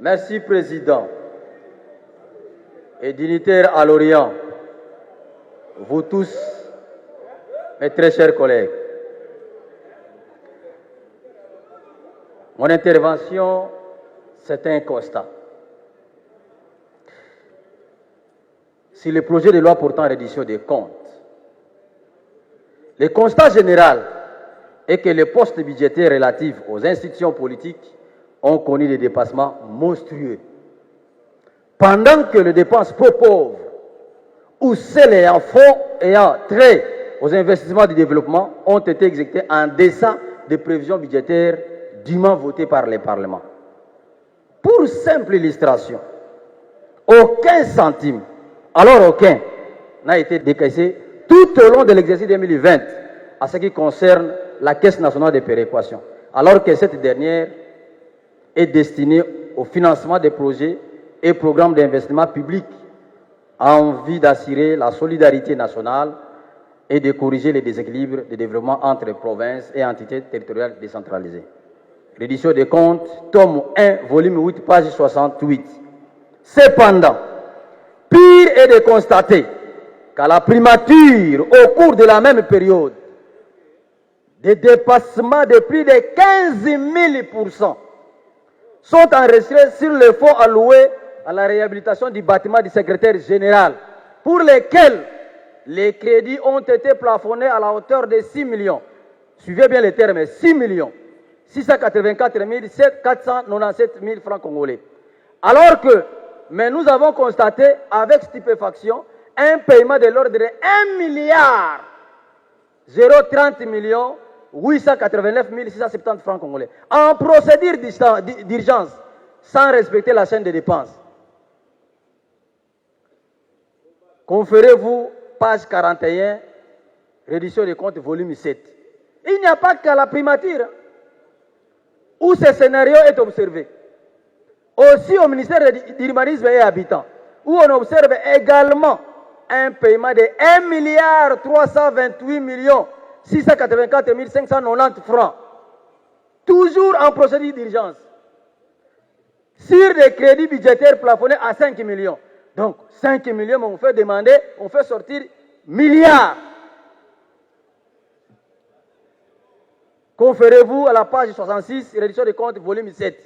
Merci, Président. Et dignitaires à l'Orient, vous tous, mes très chers collègues, mon intervention, c'est un constat. Sur le projet de loi portant reddition des comptes, le constat général est que les postes budgétaires relatifs aux institutions politiques ont connu des dépassements monstrueux. Pendant que les dépenses peu pauvres ou celles ayant trait aux investissements du développement ont été exécutées en deçà des prévisions budgétaires dûment votées par les parlements. Pour simple illustration, aucun centime, alors aucun, n'a été décaissé tout au long de l'exercice 2020 à ce qui concerne la Caisse nationale de péréquation, alors que cette dernière est destinée au financement des projets et programmes d'investissement public en vue d'assurer la solidarité nationale et de corriger les déséquilibres de développement entre provinces et entités territoriales décentralisées. Reddition des comptes, tome 1, volume 8, page 68. Cependant, pire est de constater qu'à la primature, au cours de la même période, des dépassements de plus de 15 000% sont enregistrés sur le fonds alloué à la réhabilitation du bâtiment du secrétaire général, pour lesquels les crédits ont été plafonnés à la hauteur de 6 millions. Suivez bien les termes, 6 millions 684 497 000 francs congolais. Alors que, mais nous avons constaté avec stupéfaction un paiement de l'ordre de 1 milliard 030 millions 889 670 francs congolais en procédure d'urgence sans respecter la chaîne de dépenses. Conférez-vous, page 41, reddition des comptes, volume 7. Il n'y a pas qu'à la primature où ce scénario est observé. Aussi au ministère de l'Urbanisme et Habitat, où on observe également un paiement de 1 milliard 328 millions 684 590 francs, toujours en procédure d'urgence, sur des crédits budgétaires plafonnés à 5 millions. Donc 5 millions, on fait demander, on fait sortir milliards. Conférez-vous à la page 66, reddition des comptes, volume 7.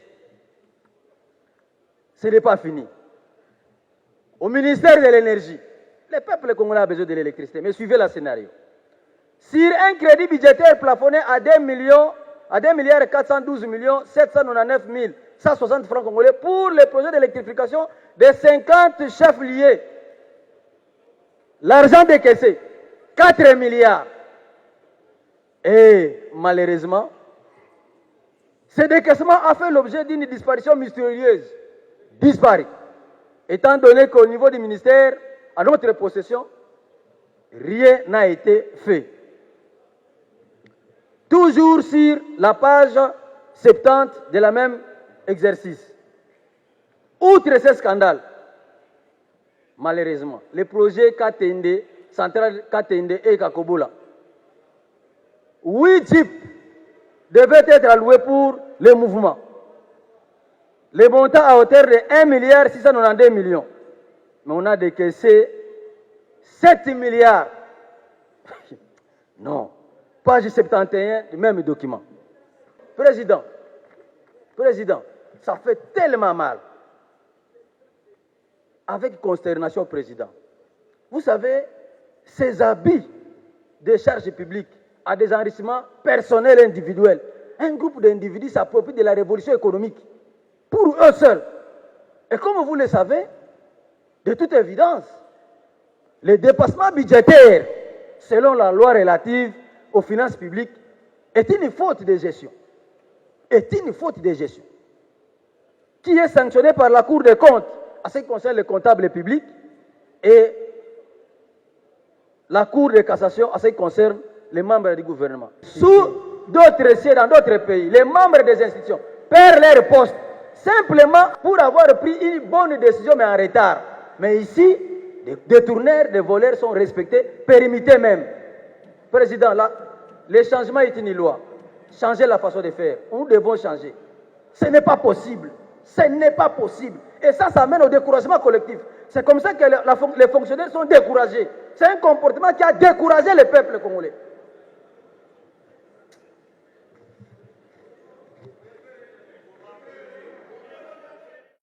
Ce n'est pas fini. Au ministère de l'énergie, le peuple congolais a besoin de l'électricité, mais suivez le scénario. Sur un crédit budgétaire plafonné à 2 milliards 412 millions 799 160 francs congolais pour le projet d'électrification des 50 chefs liés. L'argent décaissé, 4 milliards. Et malheureusement, ce décaissement a fait l'objet d'une disparition mystérieuse. Disparu. Étant donné qu'au niveau du ministère, à notre possession, rien n'a été fait. Toujours sur la page 70 de la même exercice. Outre ce scandale, malheureusement, le projet Katende, centrale Katende et Kakobola, 8 jeeps devaient être alloués pour le mouvement. Le montant à hauteur de 1 milliard 692 millions. Mais on a décaissé 7 milliards. Non. Page 71 du même document. Président, ça fait tellement mal. Avec consternation, Président. Vous savez, ces habits de charges publiques à des enrichissements personnels et individuels. Un groupe d'individus s'approprie de la révolution économique pour eux seuls. Et comme vous le savez, de toute évidence, le dépassement budgétaire, selon la loi relative aux finances publiques, est une faute de gestion. Qui est sanctionnée par la Cour des comptes en ce qui concerne les comptables publics et la Cour de cassation en ce qui concerne les membres du gouvernement. Sous d'autres sièges dans d'autres pays, les membres des institutions perdent leur poste simplement pour avoir pris une bonne décision mais en retard. Mais ici, des détourneurs, des voleurs sont respectés, périmités même. Président, là, le changement est une loi. Changer la façon de faire. Nous devons changer. Ce n'est pas possible. Ce n'est pas possible. Et ça mène au découragement collectif. C'est comme ça que les fonctionnaires sont découragés. C'est un comportement qui a découragé le peuple congolais.